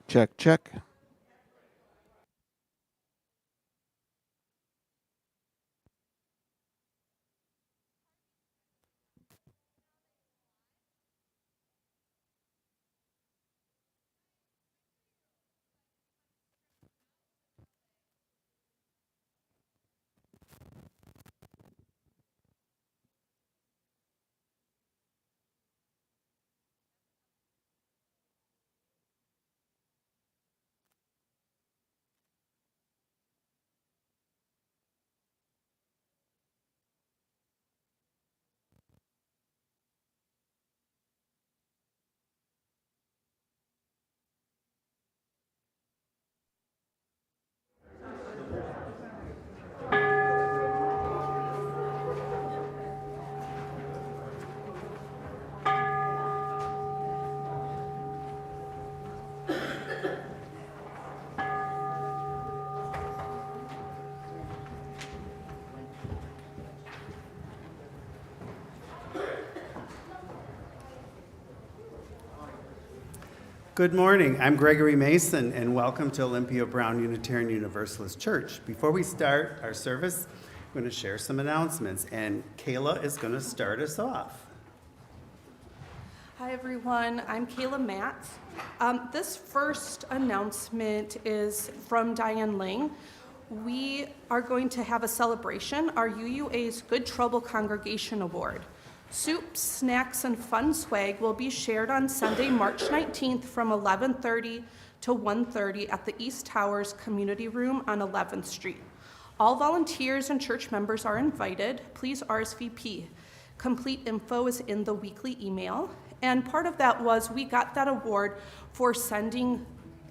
Check, check. Good morning. I'm Gregory Mason, and welcome to Olympia Brown Unitarian Universalist Church. Before we start our service, I'm going to share some announcements, and Kayla is going to start us off. Hi everyone, I'm Kayla Matz. This first announcement is from Diane Ling. We are going to have a celebration, our UUA's Good Trouble Congregation Award. Soup, snacks, and fun swag will be shared on Sunday, March 19th from 11:30 to 1:30 at the East Towers Community Room on 11th Street. All volunteers and church members are invited. Please RSVP. Complete info is in the weekly email. And part of that was we got that award for sending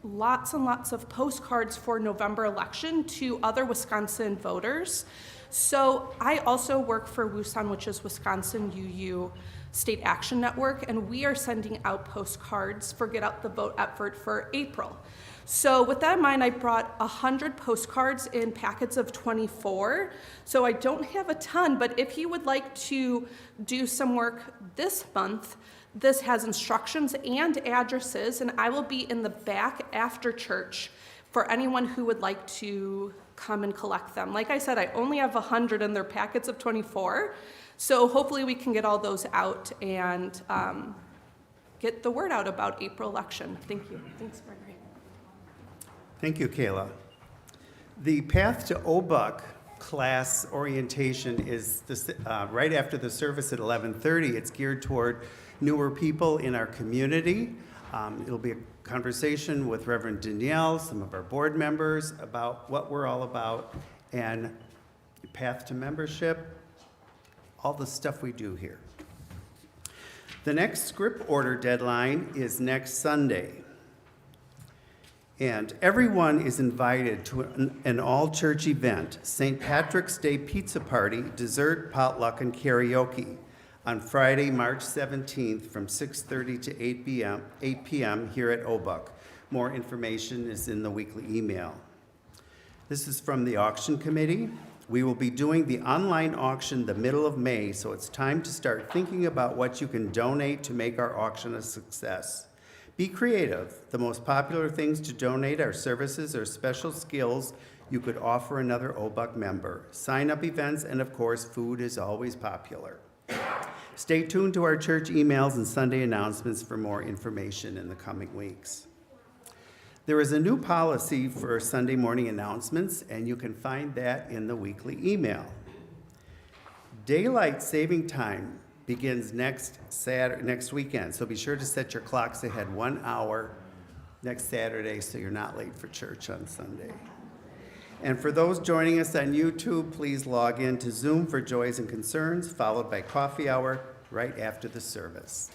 lots and lots of postcards for November election to other Wisconsin voters. So I also work for WUSON, which is Wisconsin UU State Action Network, and we are sending out postcards for Get Out the Vote effort for April. So with that in mind, I brought 100 postcards in packets of 24. So I don't have a ton, but if you would like to do some work this month, this has instructions and addresses, and I will be in the back after church for anyone who would like to come and collect them. Like I said, I only have 100 in their packets of 24, so hopefully we can get all those out and get the word out about April election. Thank you. Thanks, Gregory. Thank you, Kayla. The Path to OBUUC class orientation is right after the service at 11:30. It's geared toward newer people in our community. It'll be a conversation with Reverend Danielle, some of our board members, about what we're all about and path to membership, all the stuff we do here. The next script order deadline is next Sunday. And everyone is invited to an all-church event, St. Patrick's Day Pizza Party, dessert, potluck, and karaoke on Friday, March 17th from 6:30 to 8 p.m. here at OBUUC. More information is in the weekly email. This is from the auction committee. We will be doing the online auction the middle of May, so it's time to start thinking about what you can donate to make our auction a success. Be creative. The most popular things to donate are services or special skills you could offer another OBUUC member. Sign-up events, and of course, food is always popular. Stay tuned to our church emails and Sunday announcements for more information in the coming weeks. There is a new policy for Sunday morning announcements, and you can find that in the weekly email. Daylight saving time begins next weekend, so be sure to set your clocks ahead 1 hour next Saturday so you're not late for church on Sunday. And for those joining us on YouTube, please log in to Zoom for Joys and Concerns, followed by coffee hour right after the service.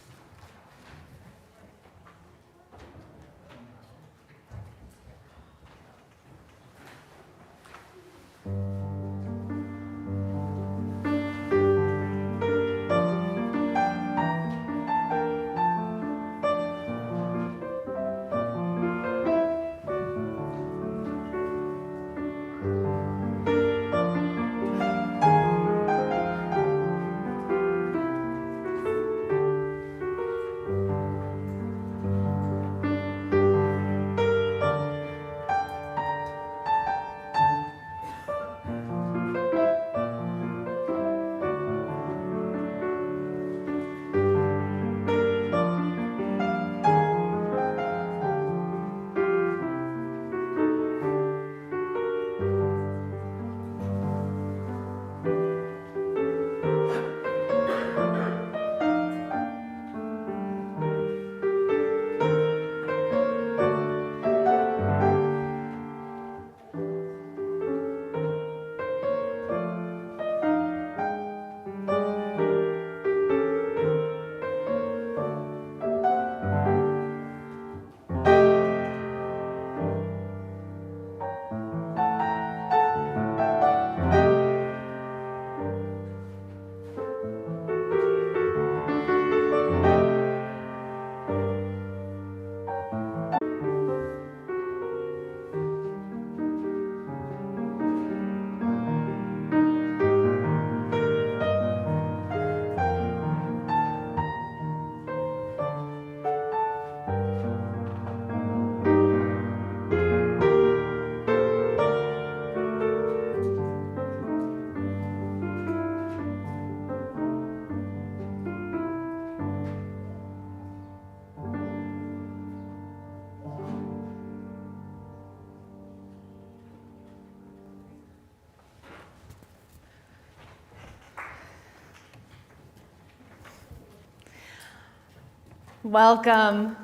Welcome.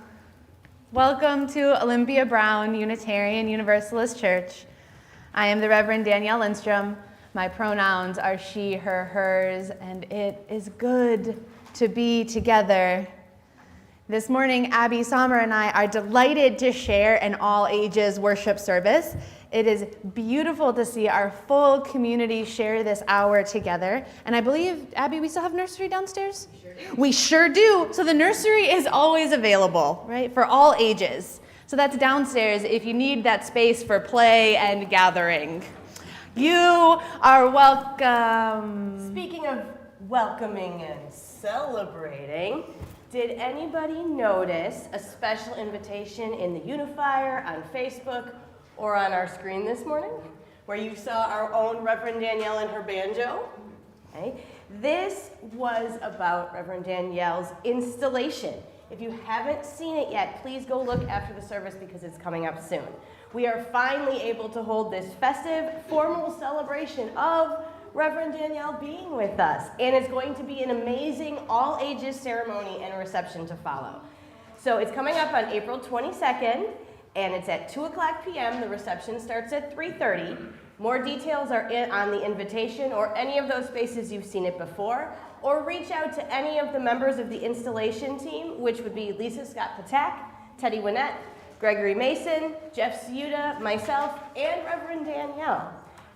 Welcome to Olympia Brown Unitarian Universalist Church. I am the Reverend Danielle Lindstrom. My pronouns are she, her, hers, and it is good to be together. This morning, Abby, Sommer, and I are delighted to share an all-ages worship service. It is beautiful to see our full community share this hour together. And I believe, Abby, we still have nursery downstairs? We sure do. So the nursery is always available, right, for all ages. So that's downstairs if you need that space for play and gathering. You are welcome. Speaking of welcoming and celebrating, did anybody notice a special invitation in the Unifier, on Facebook, or on our screen this morning, where you saw our own Reverend Danielle and her banjo? Okay. This was about Reverend Danielle's installation. If you haven't seen it yet, please go look after the service because it's coming up soon. We are finally able to hold this festive, formal celebration of Reverend Danielle being with us, and it's going to be an amazing all-ages ceremony and reception to follow. So it's coming up on April 22nd, and it's at 2:00 p.m. The reception starts at 3:30. More details are on the invitation or any of those spaces you've seen it before, or reach out to any of the members of the installation team, which would be Lisa Scott-Patak, Teddy Winnett, Gregory Mason, Jeff Ciuta, myself, and Reverend Danielle.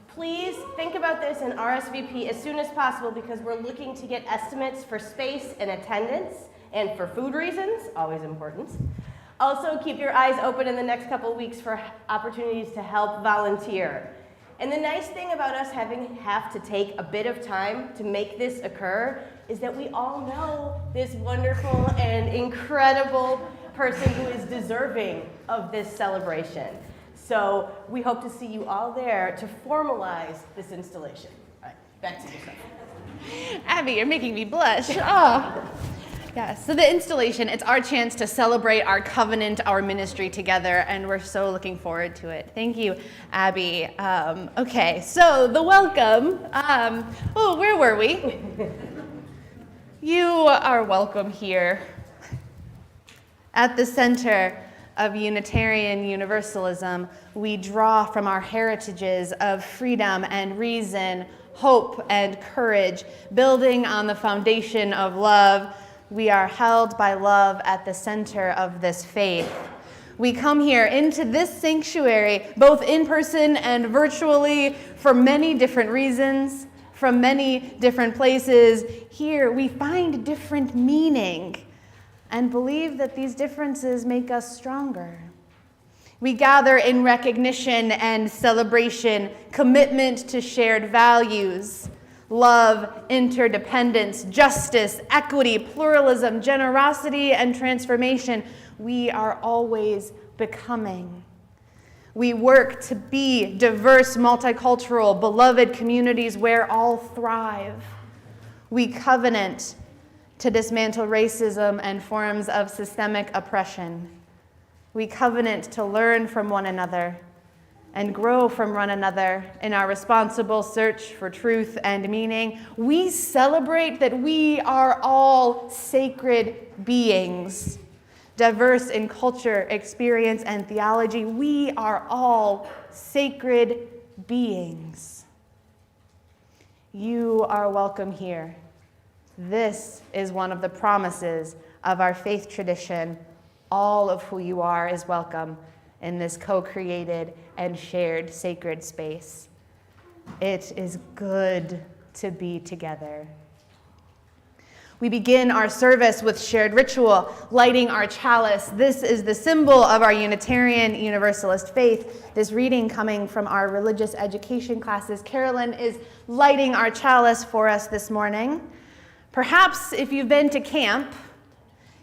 Please think about this and RSVP as soon as possible because we're looking to get estimates for space and attendance and for food reasons, always important. Also, keep your eyes open in the next couple weeks for opportunities to help volunteer. And the nice thing about us have to take a bit of time to make this occur is that we all know this wonderful and incredible person who is deserving of this celebration. So we hope to see you all there to formalize this installation. All right, back to yourself. Abby, you're making me blush. Oh. Yeah, so the installation, it's our chance to celebrate our covenant, our ministry together, and we're so looking forward to it. Thank you, Abby. Okay, so the welcome. Where were we? You are welcome here. At the center of Unitarian Universalism, we draw from our heritages of freedom and reason, hope and courage, building on the foundation of love. We are held by love at the center of this faith. We come here into this sanctuary, both in person and virtually, for many different reasons, from many different places. Here we find different meaning and believe that these differences make us stronger. We gather in recognition and celebration, commitment to shared values, love, interdependence, justice, equity, pluralism, generosity, and transformation. We are always becoming. We work to be diverse, multicultural, beloved communities where all thrive. We covenant to dismantle racism and forms of systemic oppression. We covenant to learn from one another and grow from one another in our responsible search for truth and meaning. We celebrate that we are all sacred beings, diverse in culture, experience, and theology. We are all sacred beings. You are welcome here. This is one of the promises of our faith tradition. All of who you are is welcome in this co-created and shared sacred space. It is good to be together. We begin our service with shared ritual, lighting our chalice. This is the symbol of our Unitarian Universalist faith. This reading coming from our religious education classes. Carolyn is lighting our chalice for us this morning. Perhaps if you've been to camp,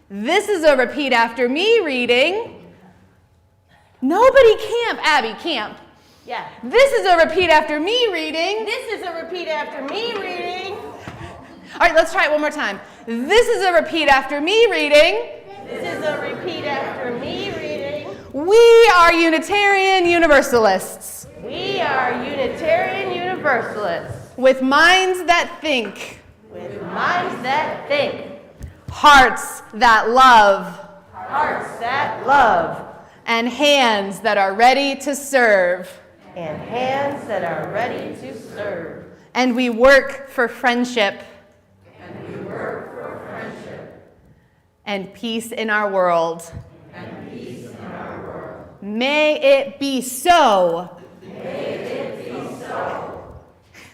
this is a repeat after me reading. Nobody camp, Abby, camp. Yeah. This is a repeat after me reading. This is a repeat after me reading. All right, let's try it one more time. This is a repeat after me reading. This is a repeat after me reading. We are Unitarian Universalists. We are Unitarian Universalists. With minds that think. With minds that think. hearts that love, Hearts that love, and hands that are ready to serve. and hands that are ready to serve. And we work for friendship. And peace in our world. May it be so.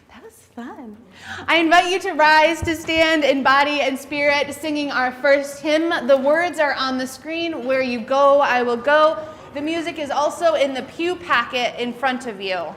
That was fun. I invite you to rise to stand in body and spirit, singing our first hymn. The words are on the screen. Where you go, I will go. The music is also in the pew packet in front of you.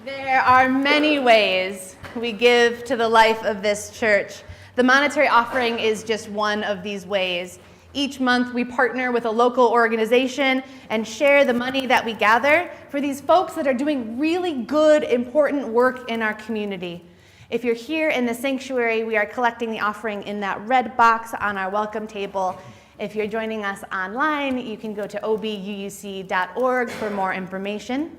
There are many ways we give to the life of this church. The monetary offering is just one of these ways. Each month we partner with a local organization and share the money that we gather for these folks that are doing really good, important work in our community. If you're here in the sanctuary, we are collecting the offering in that red box on our welcome table. If you're joining us online, you can go to OBUUC.org for more information.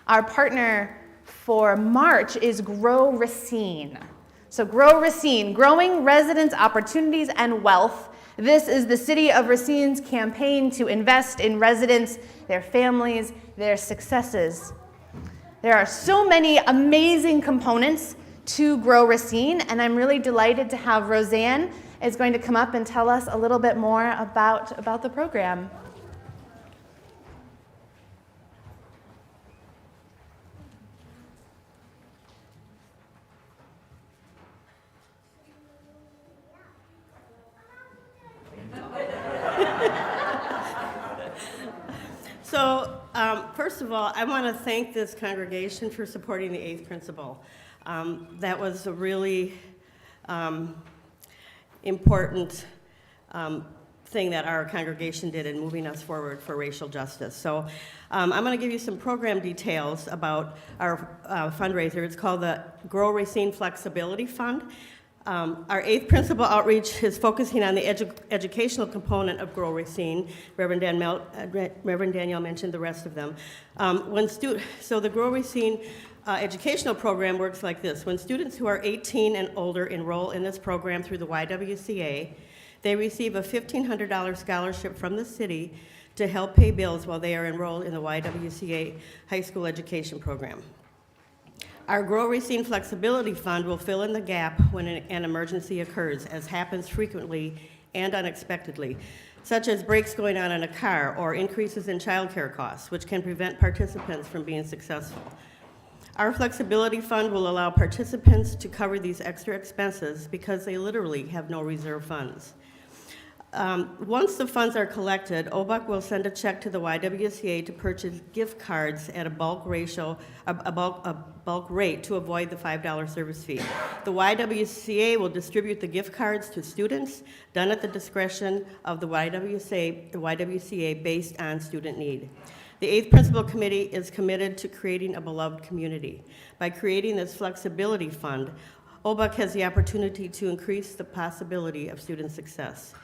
Our partner for March is Grow Racine. So Grow Racine, growing residents' opportunities and wealth. This is the City of Racine's campaign to invest in residents, their families, their successes. There are so many amazing components to Grow Racine, and I'm really delighted to have Roseanne is going to come up and tell us a little bit more about the program. So, first of all, I want to thank this congregation for supporting the eighth principle. That was a really important thing that our congregation did in moving us forward for racial justice. So, I'm going to give you some program details about our fundraiser. It's called the Grow Racine Flexibility Fund. Our eighth principle outreach is focusing on the educational component of Grow Racine. Reverend Danielle mentioned the rest of them. So the Grow Racine educational program works like this. When students who are 18 and older enroll in this program through the YWCA, they receive a $1,500 scholarship from the city to help pay bills while they are enrolled in the YWCA high school education program. Our Grow Racine Flexibility Fund will fill in the gap when an emergency occurs, as happens frequently and unexpectedly, such as brakes going on in a car or increases in childcare costs, which can prevent participants from being successful. Our Flexibility Fund will allow participants to cover these extra expenses because they literally have no reserve funds. Once the funds are collected, OBUUC will send a check to the YWCA to purchase gift cards at a bulk rate to avoid the $5 service fee. The YWCA will distribute the gift cards to students, done at the discretion of the YWCA based on student need. The Eighth Principal Committee is committed to creating a beloved community. By creating this flexibility fund, OBUUC has the opportunity to increase the possibility of student success.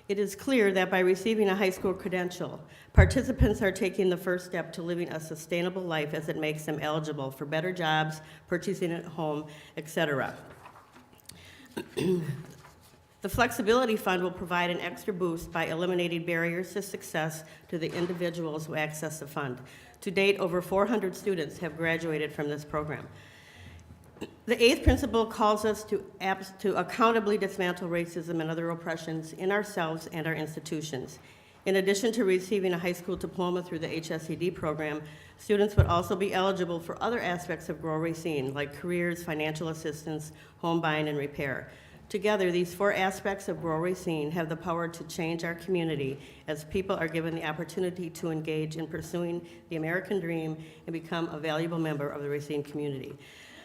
It is clear that by receiving a high school credential, participants are taking the first step to living a sustainable life as it makes them eligible for better jobs, purchasing a home, etc. The Flexibility Fund will provide an extra boost by eliminating barriers to success to the individuals who access the fund. To date, over 400 students have graduated from this program. The eighth principle calls us to accountably dismantle racism and other oppressions in ourselves and our institutions. In addition to receiving a high school diploma through the HSED program, students would also be eligible for other aspects of Grow Racine, like careers, financial assistance, home buying, and repair. Together, these four aspects of Grow Racine have the power to change our community as people are given the opportunity to engage in pursuing the American dream and become a valuable member of the Racine community.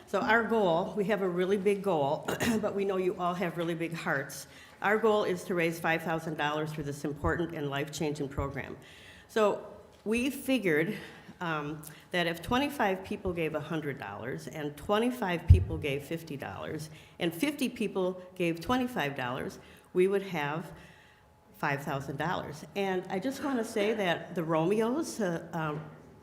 So our goal, we have a really big goal, but we know you all have really big hearts. Our goal is to raise $5,000 through this important and life-changing program. So we figured that if 25 people gave $100 and 25 people gave $50 and 50 people gave $25, we would have $5,000. And I just want to say that the Romeos,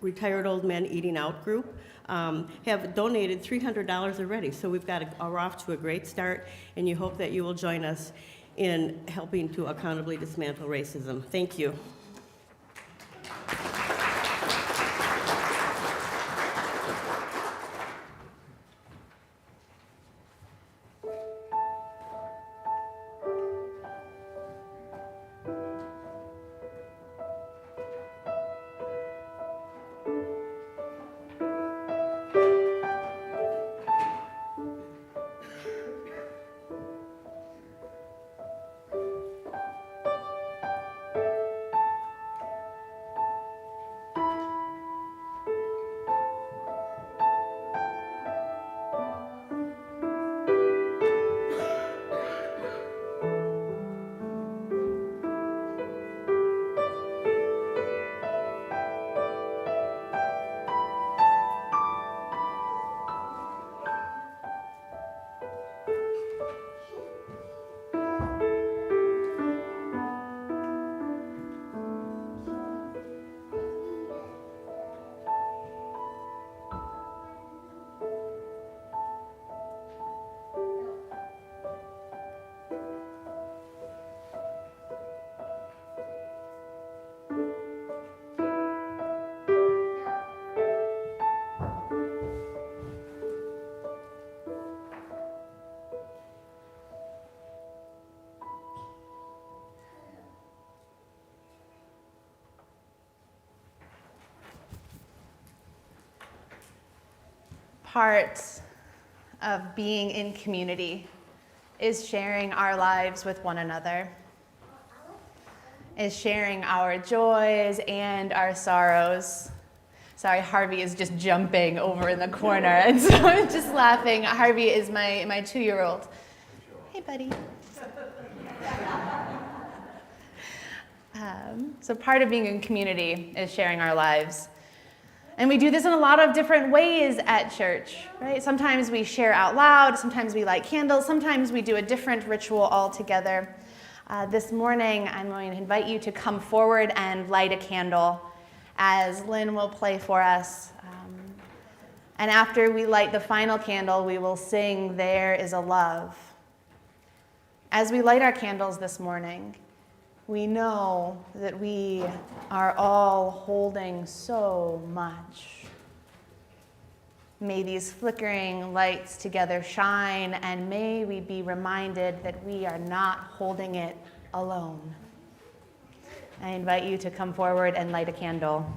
Retired Old Men Eating Out group, have donated $300 already. So we're off to a great start, and you hope that you will join us in helping to accountably dismantle racism. Thank you. Part of being in community is sharing our lives with one another, is sharing our joys and our sorrows. Sorry, Harvey is just jumping over in the corner, and so I'm just laughing. Harvey is my 2-year-old. Hey, buddy. So part of being in community is sharing our lives. And we do this in a lot of different ways at church, right? Sometimes we share out loud, sometimes we light candles, sometimes we do a different ritual altogether. This morning, I'm going to invite you to come forward and light a candle as Lynn will play for us. And after we light the final candle, we will sing, "There is a Love." As we light our candles this morning, we know that we are all holding so much. May these flickering lights together shine, and may we be reminded that we are not holding it alone. I invite you to come forward and light a candle.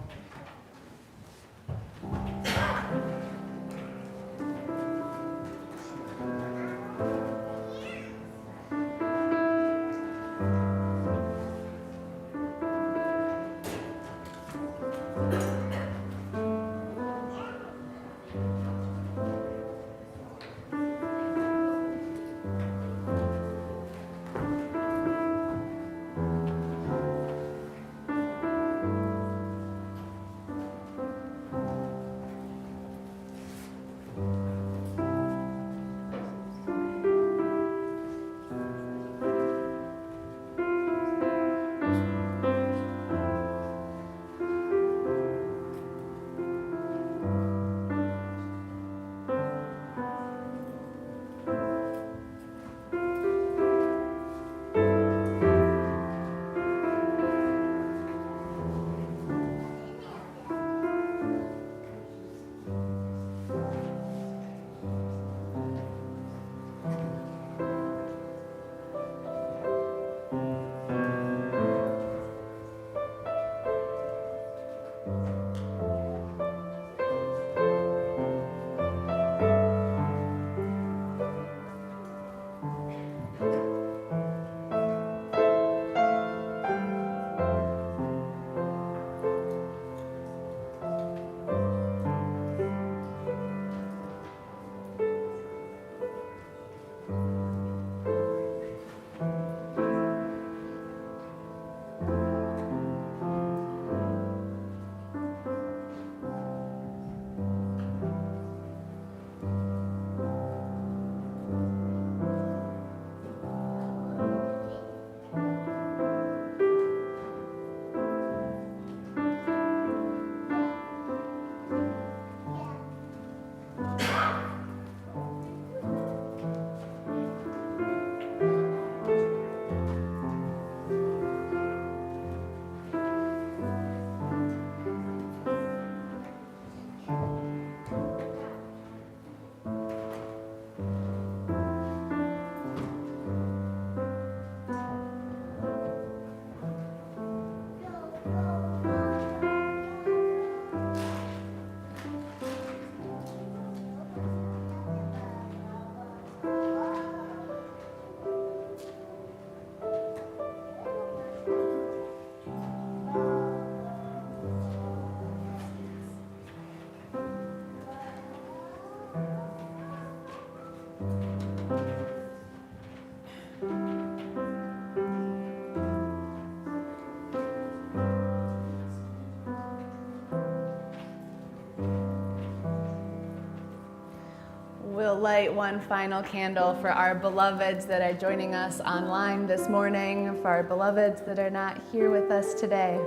light one final candle for our beloveds that are joining us online this morning, for our beloveds that are not here with us today.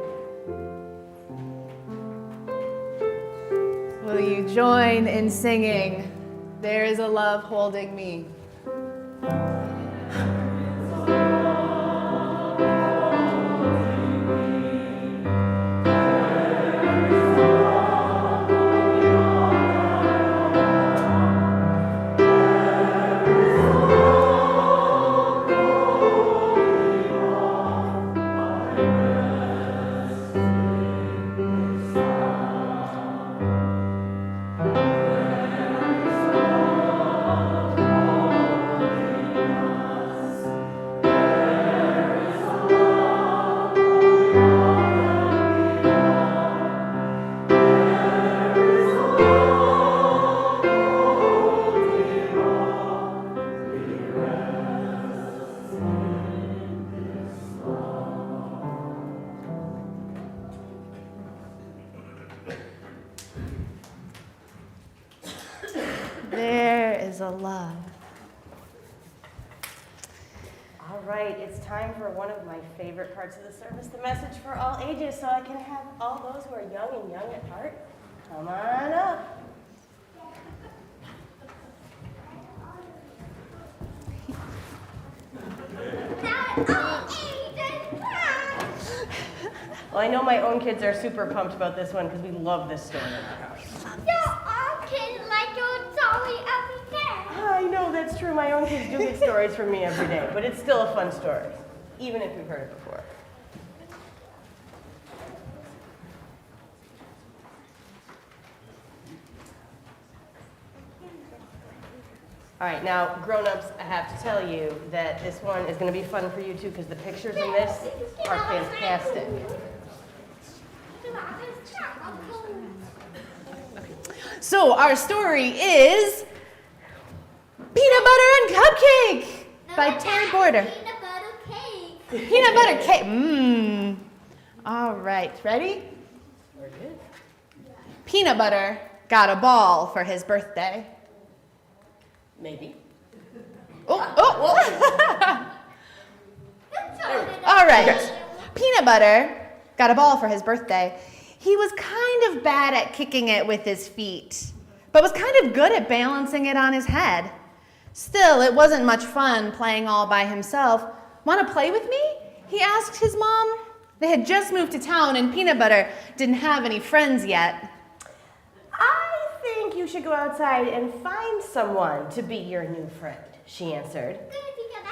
Will you join in singing, "There is a love holding me"? There is a love. All right, it's time for one of my favorite parts of the service, the message for all ages, so I can have all those who are young and young at heart come on up. Well, I know my own kids are super pumped about this one because we love this story in our house. Our kids like your story every day. I know, that's true. My own kids do get stories from me every day, but it's still a fun story, even if we've heard it before. All right, now, grown-ups, I have to tell you that this one is going to be fun for you, too, because the pictures in this are fantastic. So our story is Peanut Butter and Cupcake by Terry Border. Peanut butter cake. Peanut butter cake. Mmm. All right, ready? We're good. Peanut Butter got a ball for his birthday. Maybe. Oh. All right. Peanut Butter got a ball for his birthday. He was kind of bad at kicking it with his feet, but was kind of good at balancing it on his head. Still, it wasn't much fun playing all by himself. "Want to play with me?" he asked his mom. They had just moved to town and Peanut Butter didn't have any friends yet. I think you should go outside and find someone to be your new friend, she answered.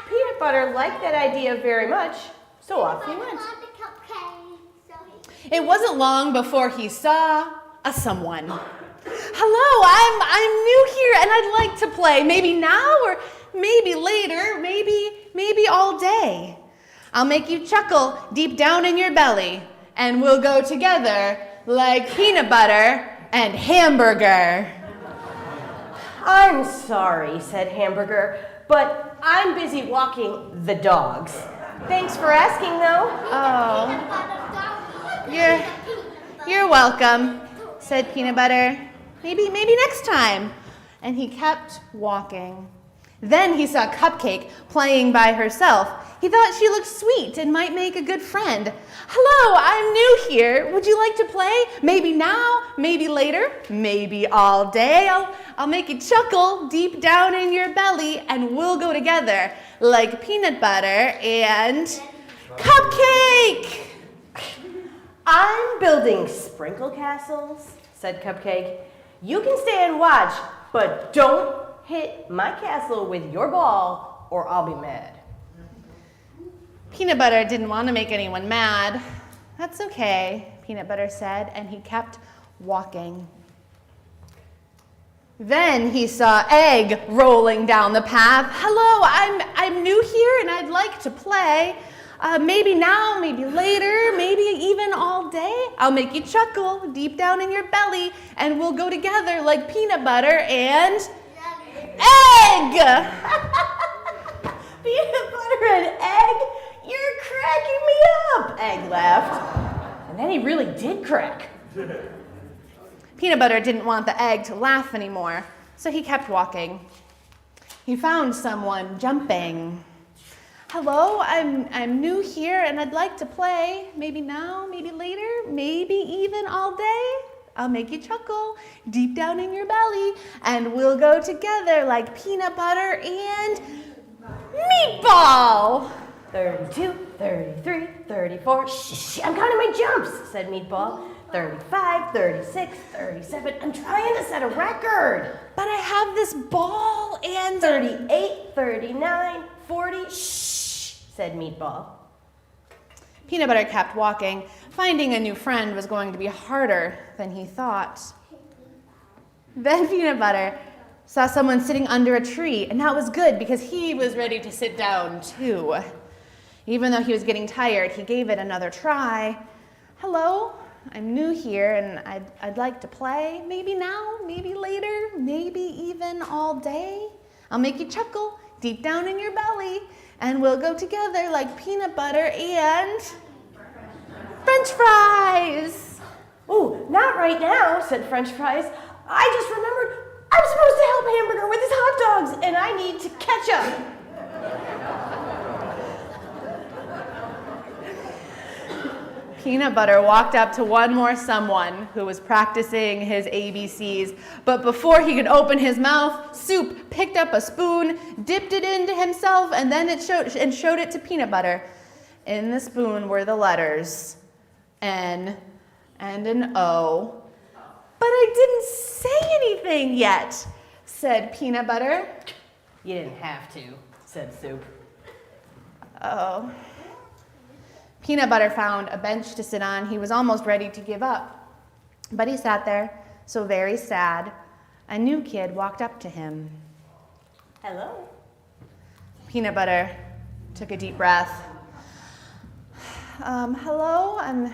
Peanut Butter liked that idea very much, so off he went. It wasn't long before he saw a someone. "Hello, I'm new here and I'd like to play. Maybe now or maybe later, maybe all day. I'll make you chuckle deep down in your belly and we'll go together like peanut butter and hamburger." I'm sorry, said Hamburger, but I'm busy walking the dogs. Thanks for asking, though. Oh, you're welcome, said Peanut Butter. Maybe next time. And he kept walking. Then he saw Cupcake playing by herself. He thought she looked sweet and might make a good friend. "Hello, I'm new here. Would you like to play? Maybe now, maybe later, maybe all day. I'll make you chuckle deep down in your belly and we'll go together like peanut butter and Cupcake." I'm building sprinkle castles, said Cupcake. You can stay and watch, but don't hit my castle with your ball or I'll be mad. Peanut Butter didn't want to make anyone mad. "That's okay," Peanut Butter said, and he kept walking. Then he saw Egg rolling down the path. "Hello, I'm new here and I'd like to play. Maybe now, maybe later, maybe even all day. I'll make you chuckle deep down in your belly and we'll go together like peanut butter and egg." Peanut butter and egg? You're cracking me up, Egg laughed. And then he really did crack. Peanut Butter didn't want the egg to laugh anymore, so he kept walking. He found someone jumping. Hello, I'm new here and I'd like to play. Maybe now, maybe later, maybe even all day. I'll make you chuckle deep down in your belly, and we'll go together like peanut butter and meatball. 32, 33, 34. Shh, I'm counting my jumps, said Meatball. 35, 36, 37. I'm trying to set a record. But I have this ball and 38, 39, 40. Shh, said Meatball. Peanut Butter kept walking. Finding a new friend was going to be harder than he thought. Then Peanut Butter saw someone sitting under a tree, and that was good because he was ready to sit down too. Even though he was getting tired, he gave it another try. Hello, I'm new here and I'd like to play. Maybe now, maybe later, maybe even all day. I'll make you chuckle deep down in your belly, and we'll go together like peanut butter and French fries. Ooh, not right now, said French Fries. I just remembered I'm supposed to help Hamburger with his hot dogs, and I need to catch up. Peanut Butter walked up to one more someone who was practicing his ABCs, but before he could open his mouth, Soup picked up a spoon, dipped it into himself, and then showed it to Peanut Butter. In the spoon were the letters N and an O. But I didn't say anything yet, said Peanut Butter. You didn't have to, said Soup. Oh. Peanut Butter found a bench to sit on. He was almost ready to give up. But he sat there, so very sad. A new kid walked up to him. Hello. Peanut Butter took a deep breath. Hello, I'm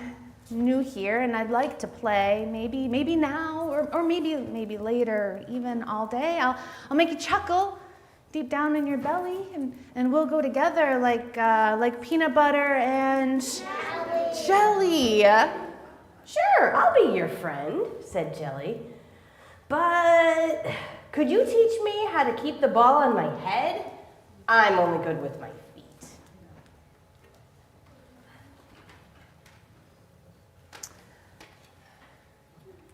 new here and I'd like to play. Maybe now or maybe later, even all day. I'll make you chuckle deep down in your belly, and we'll go together like peanut butter and jelly. Sure, I'll be your friend, said Jelly. But could you teach me how to keep the ball on my head? I'm only good with my feet.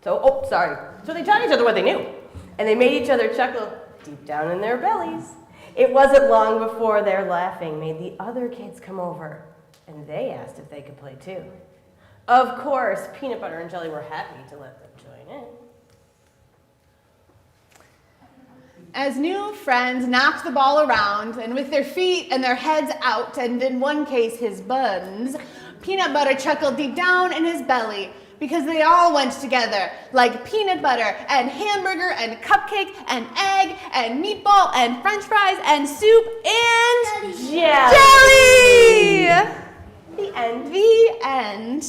So they taught each other what they knew, and they made each other chuckle deep down in their bellies. It wasn't long before their laughing made the other kids come over, and they asked if they could play too. Of course, Peanut Butter and Jelly were happy to let them join in. As new friends knocked the ball around, and with their feet and their heads out, and in one case his buns, Peanut Butter chuckled deep down in his belly, because they all went together like peanut butter and hamburger and cupcake and egg and meatball and French fries and soup and jelly. The end. The end.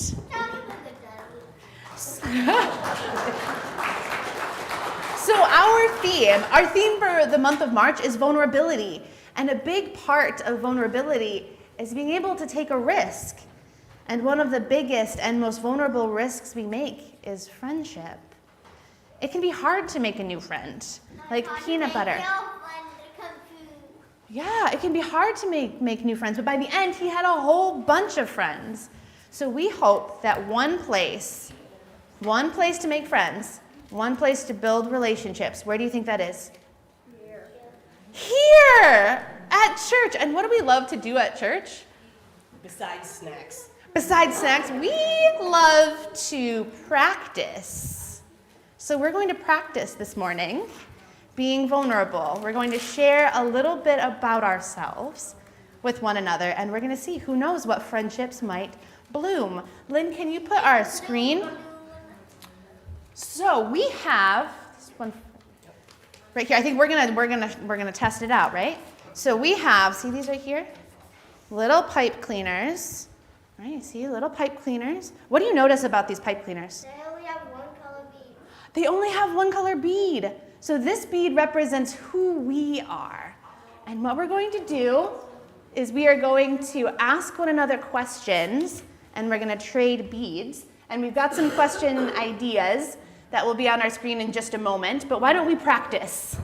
So our theme for the month of March is vulnerability. And a big part of vulnerability is being able to take a risk. And one of the biggest and most vulnerable risks we make is friendship. It can be hard to make a new friend, like peanut butter. Yeah, it can be hard to make new friends, but by the end, he had a whole bunch of friends. So we hope that one place to make friends, one place to build relationships. Where do you think that is? Here, at church. And what do we love to do at church? Besides snacks. Besides snacks, we love to practice. So we're going to practice this morning being vulnerable. We're going to share a little bit about ourselves with one another, and we're going to see who knows what friendships might bloom. Lynn, can you put our screen? So we have this one right here. I think we're gonna test it out, right? So we have, see these right here? Little pipe cleaners. Right, you see little pipe cleaners. What do you notice about these pipe cleaners? They only have one color bead. They only have one color bead. So this bead represents who we are. And what we're going to do is we are going to ask one another questions, and we're going to trade beads. And we've got some question ideas that will be on our screen in just a moment, but why don't we practice?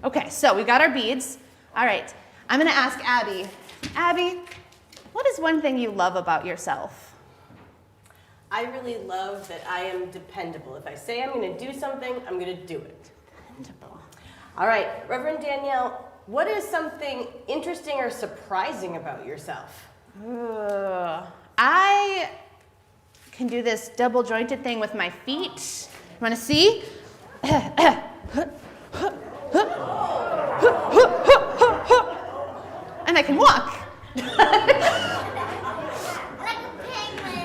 Okay, so we got our beads. All right, I'm gonna ask Abby. Abby, what is one thing you love about yourself? I really love that I am dependable. If I say I'm going to do something, I'm going to do it. Dependable. All right, Reverend Danielle, what is something interesting or surprising about yourself? I can do this double jointed thing with my feet. You wanna see? And I can walk.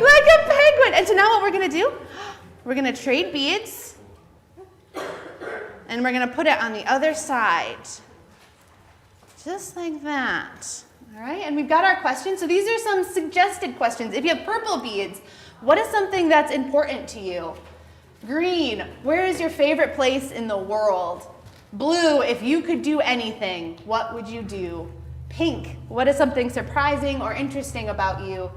Like a penguin. And so now what we're gonna do, we're gonna trade beads and we're gonna put it on the other side. Just like that. All right, and we've got our questions. So these are some suggested questions. If you have purple beads, what is something that's important to you? Green, where is your favorite place in the world? Blue, if you could do anything, what would you do? Pink, what is something surprising or interesting about you?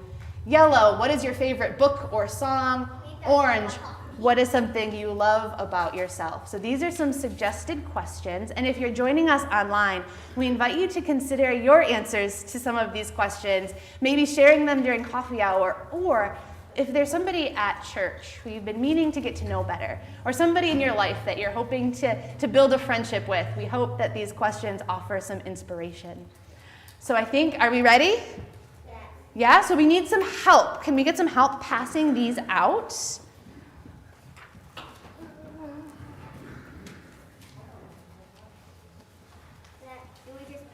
Yellow, what is your favorite book or song? Orange, what is something you love about yourself? So these are some suggested questions, and if you're joining us online, we invite you to consider your answers to some of these questions, maybe sharing them during coffee hour, or if there's somebody at church who you've been meaning to get to know better, or somebody in your life that you're hoping to build a friendship with, we hope that these questions offer some inspiration. So I think, are we ready? Yeah, so we need some help. Can we get some help passing these out?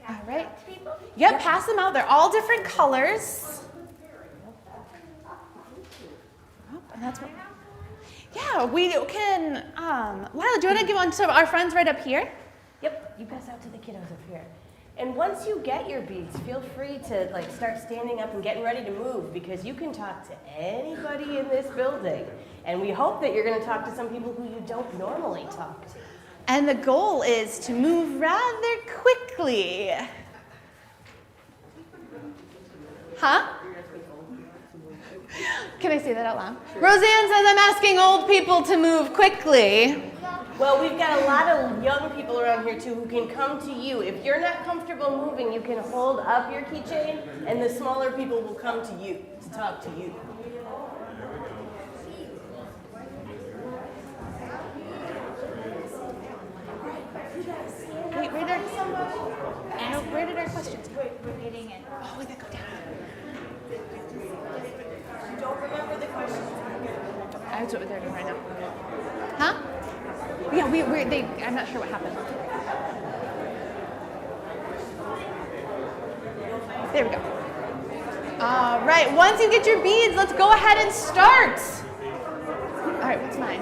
All right. Yep, pass them out. They're all different colors. Oh, and that's what. Yeah, we can. Lila, do you want to give one to our friends right up here? Yep, you pass out to the kiddos up here. And once you get your beads, feel free to start standing up and getting ready to move, because you can talk to anybody in this building. And we hope that you're going to talk to some people who you don't normally talk to. And the goal is to move rather quickly. Huh? Can I say that out loud? Roseanne says I'm asking old people to move quickly. Well, we've got a lot of young people around here too who can come to you. If you're not comfortable moving, you can hold up your keychain and the smaller people will come to you to talk to you. Wait, where did our questions go? We're getting it. Oh, we gotta go down. You don't remember the questions? That's what they're doing right now. Huh? Yeah, I'm not sure what happened. There we go. All right, once you get your beads, let's go ahead and start. All right, what's mine?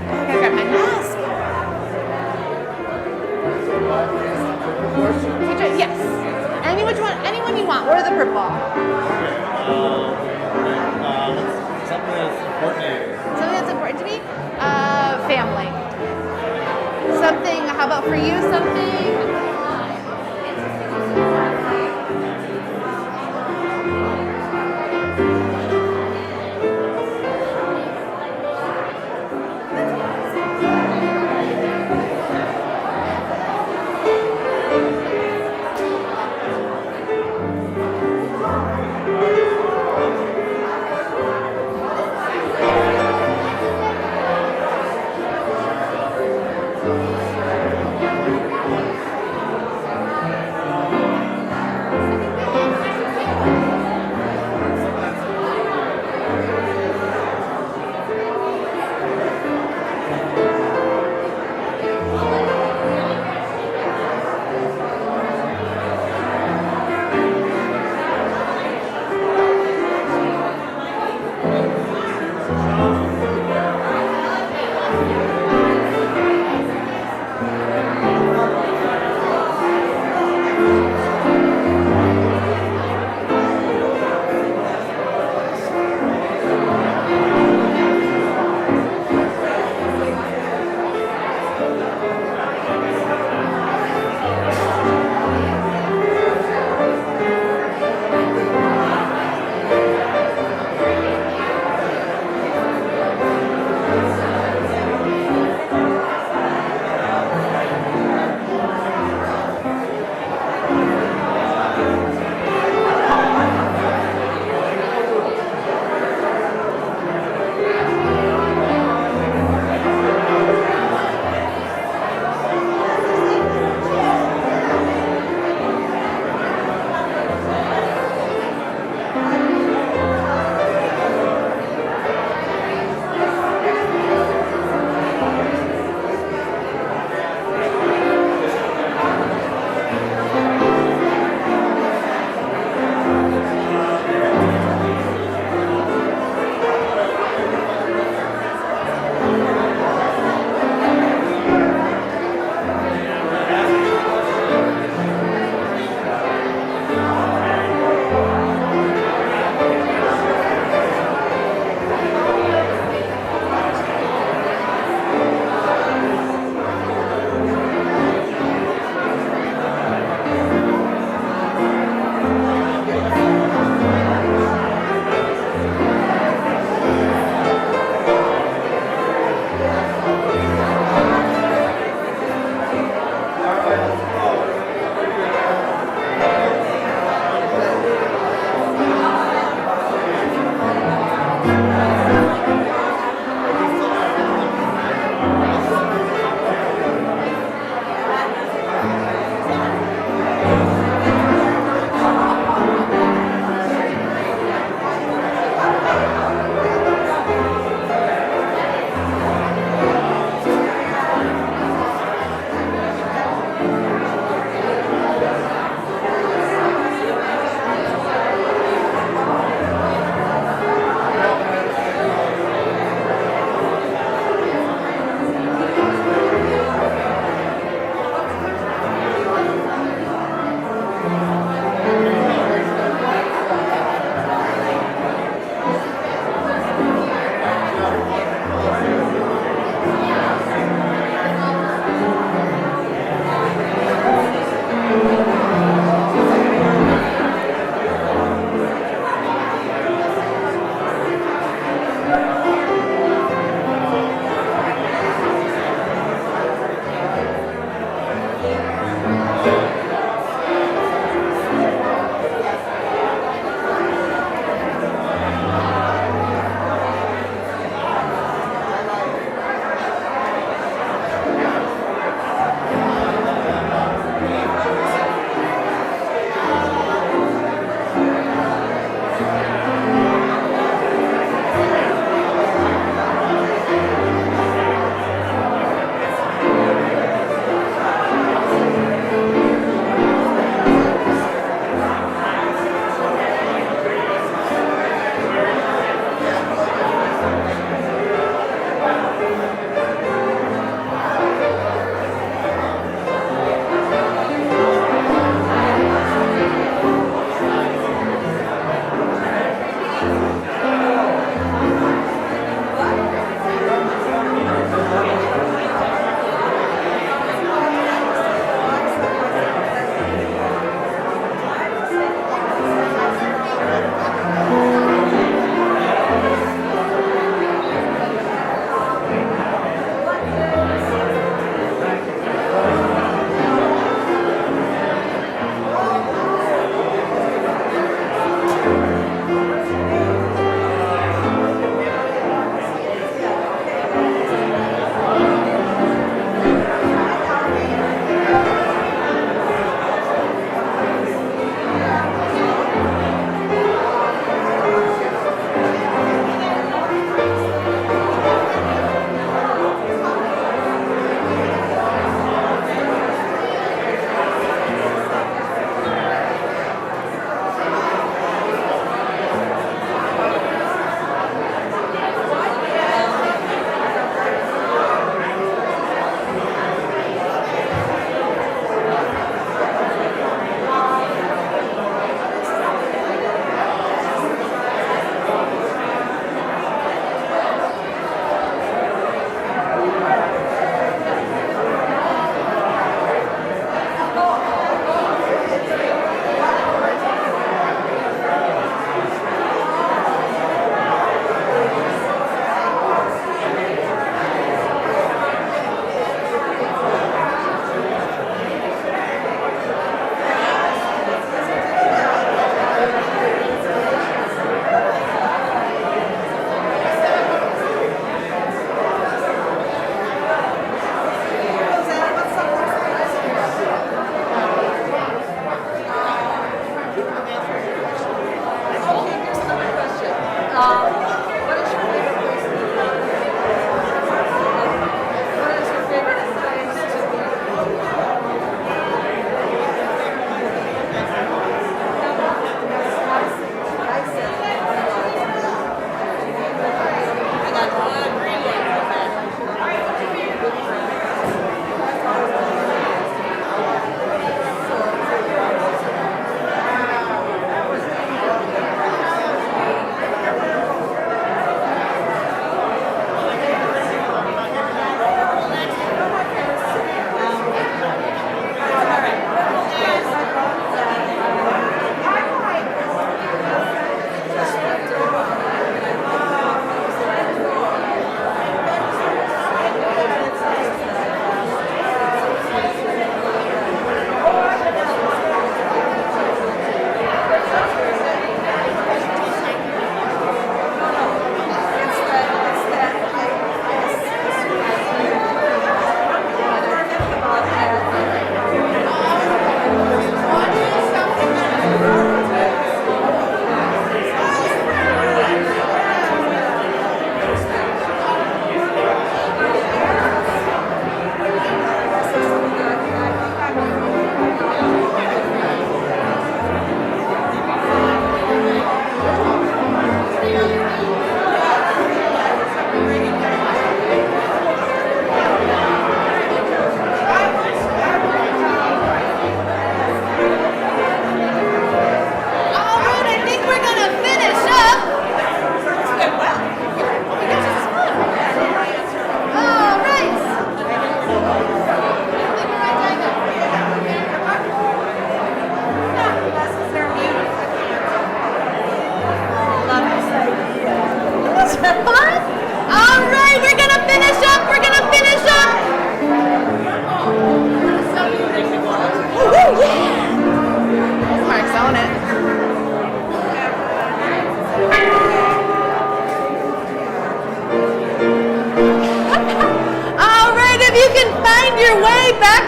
I gotta grab my mask. Which one? Yes. Anyone you want, or the purple. Something that's important to you. Something that's important to me? Family. Something, how about for you, something?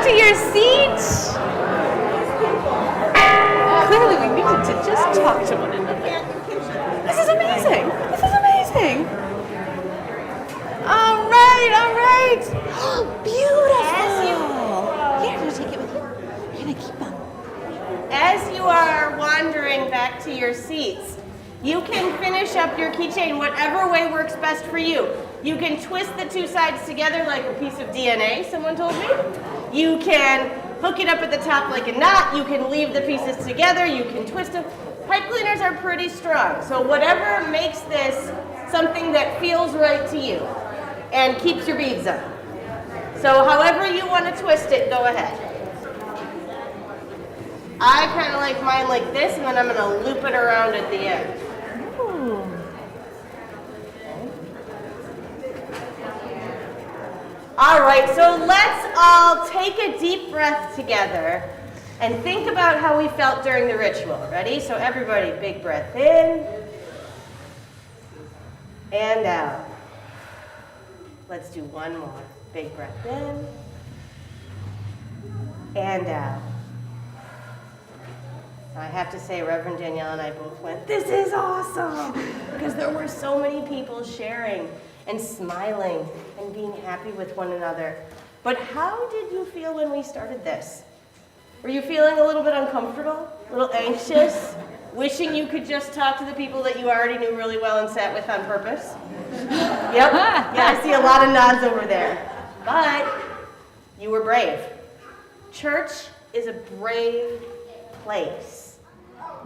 to your seat. Clearly, we needed to just talk to one another. This is amazing. This is amazing. All right. Beautiful. Here, you take it with you. You're gonna keep them. As you are wandering back to your seats, you can finish up your keychain whatever way works best for you. You can twist the two sides together like a piece of DNA, someone told me. You can hook it up at the top like a knot. You can leave the pieces together. You can twist them. Pipe cleaners are pretty strong, so whatever makes this something that feels right to you and keeps your beads up. So however you want to twist it, go ahead. I kind of like mine like this, and then I'm going to loop it around at the end. All right, so let's all take a deep breath together and think about how we felt during the ritual. Ready? So everybody, big breath in and out. Let's do one more. Big breath in and out. I have to say, Reverend Danielle and I both went, this is awesome, because there were so many people sharing and smiling and being happy with one another. But how did you feel when we started this? Were you feeling a little bit uncomfortable, a little anxious, wishing you could just talk to the people that you already knew really well and sat with on purpose? Yep, yeah, I see a lot of nods over there. But you were brave. Church is a brave place.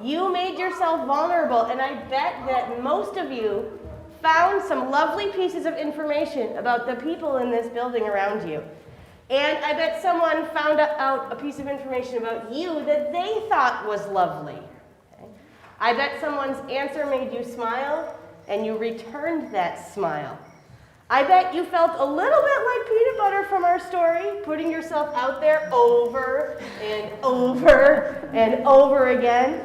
You made yourself vulnerable, and I bet that most of you found some lovely pieces of information about the people in this building around you. And I bet someone found out a piece of information about you that they thought was lovely. Okay? I bet someone's answer made you smile, and you returned that smile. I bet you felt a little bit like peanut butter from our story, putting yourself out there over and over and over again.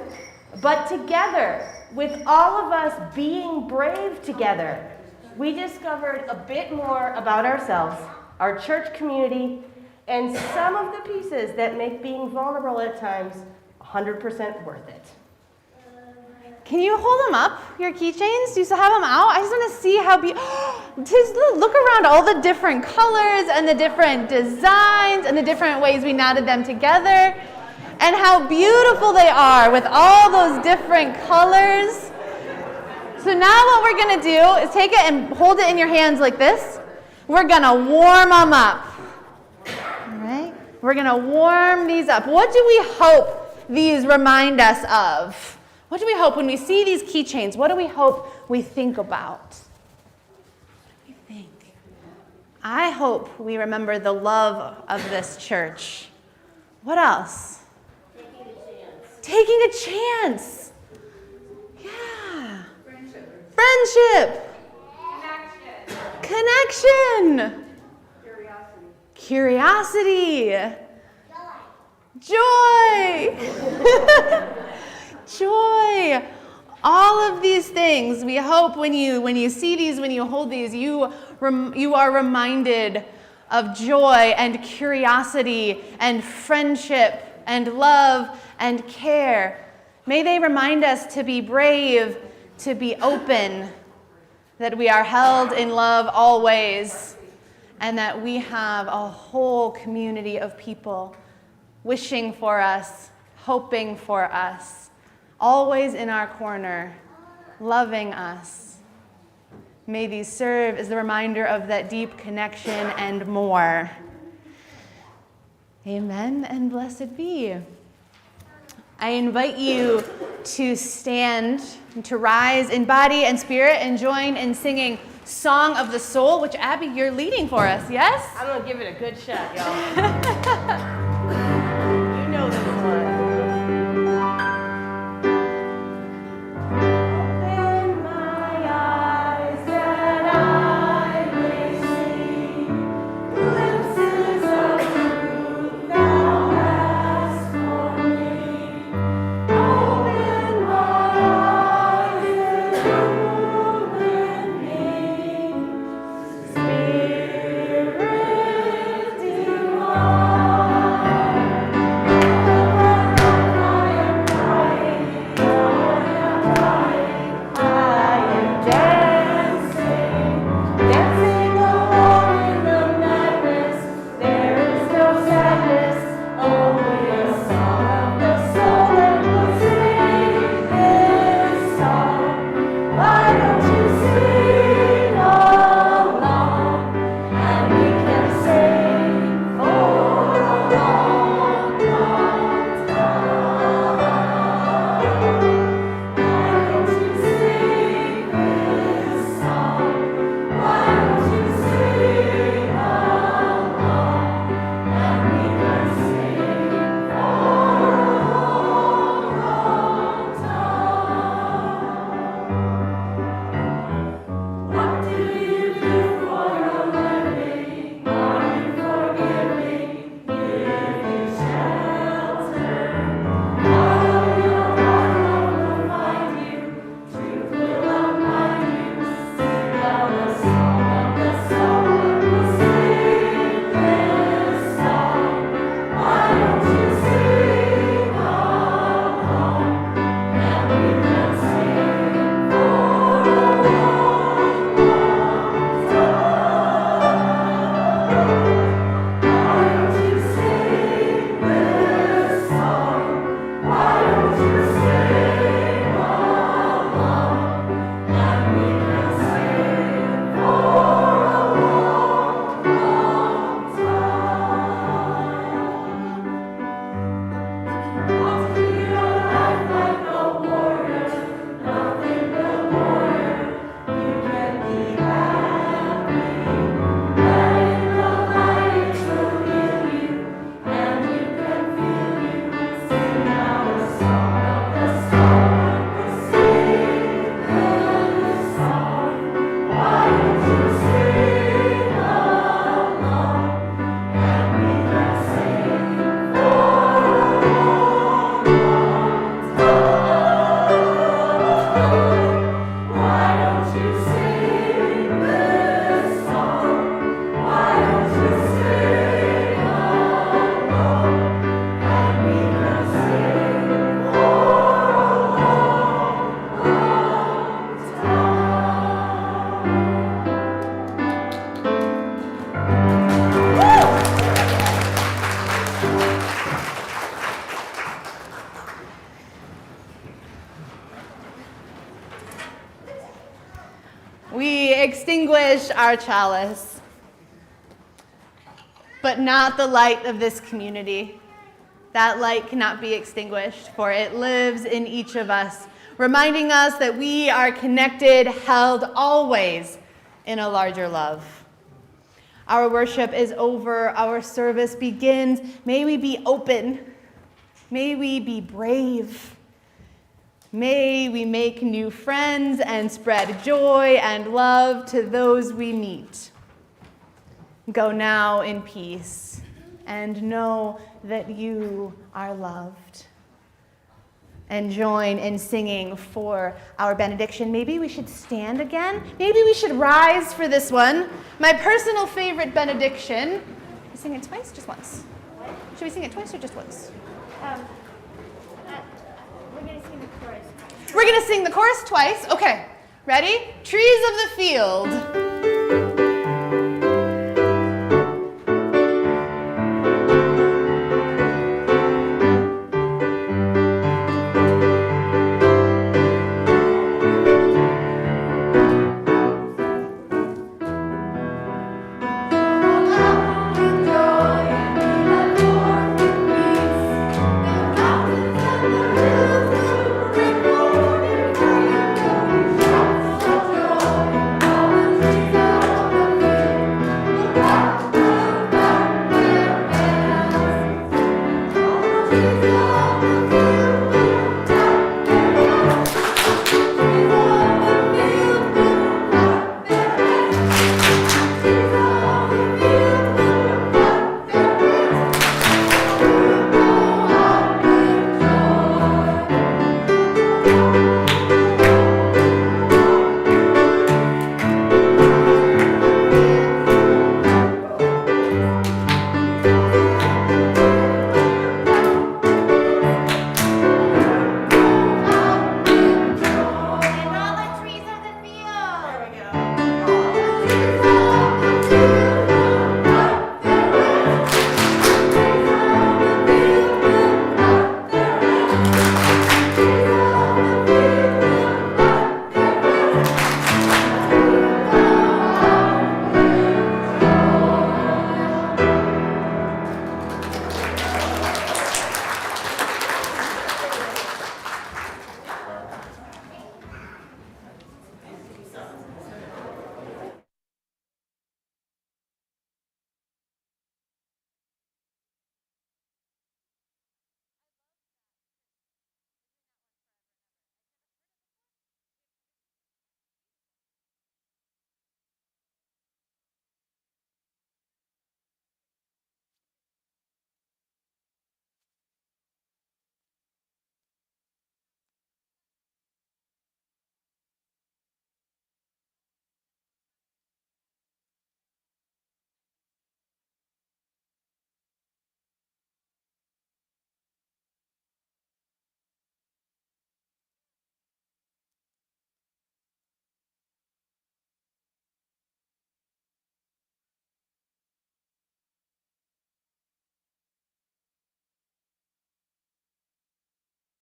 But together, with all of us being brave together, we discovered a bit more about ourselves, our church community, and some of the pieces that make being vulnerable at times 100% worth it. Can you hold them up, your keychains? Do you still have them out? I just want to see how just look around all the different colors and the different designs and the different ways we knotted them together. And how beautiful they are with all those different colors. So now what we're going to do is take it and hold it in your hands like this. We're going to warm them up. All right? We're going to warm these up. What do we hope these remind us of? What do we hope when we see these keychains? What do we hope we think about? What do we think? I hope we remember the love of this church. What else? Taking a chance. Yeah. Friendship. Connection. Curiosity. Joy. Joy. All of these things, we hope when you see these, when you hold these, you are reminded of joy and curiosity and friendship and love and care. May they remind us to be brave, to be open, that we are held in love always, and that we have a whole community of people wishing for us, hoping for us, always in our corner, loving us. May these serve as the reminder of that deep connection and more. Amen and blessed be. I invite you to stand, to rise in body and spirit and join in singing Song of the Soul, which Abby, you're leading for us, yes? I'm going to give it a good shot, y'all. You know this one. Open my eyes that I may see glimpses of truth thou hast for me. Open my eyes and illumine me. Spirit divine. extinguish our chalice, but not the light of this community. That light cannot be extinguished, for it lives in each of us, reminding us that we are connected, held always in a larger love. Our worship is over, our service begins. May we be open, may we be brave. May we make new friends and spread joy and love to those we meet. Go now in peace and know that you are loved. And join in singing for our benediction. Maybe we should stand again. Maybe we should rise for this one. My personal favorite benediction. We sing it twice, just once? Should we sing it twice or just once? We're going to sing the chorus. We're going to sing the chorus twice. Okay, ready? Trees of the field. Jesus.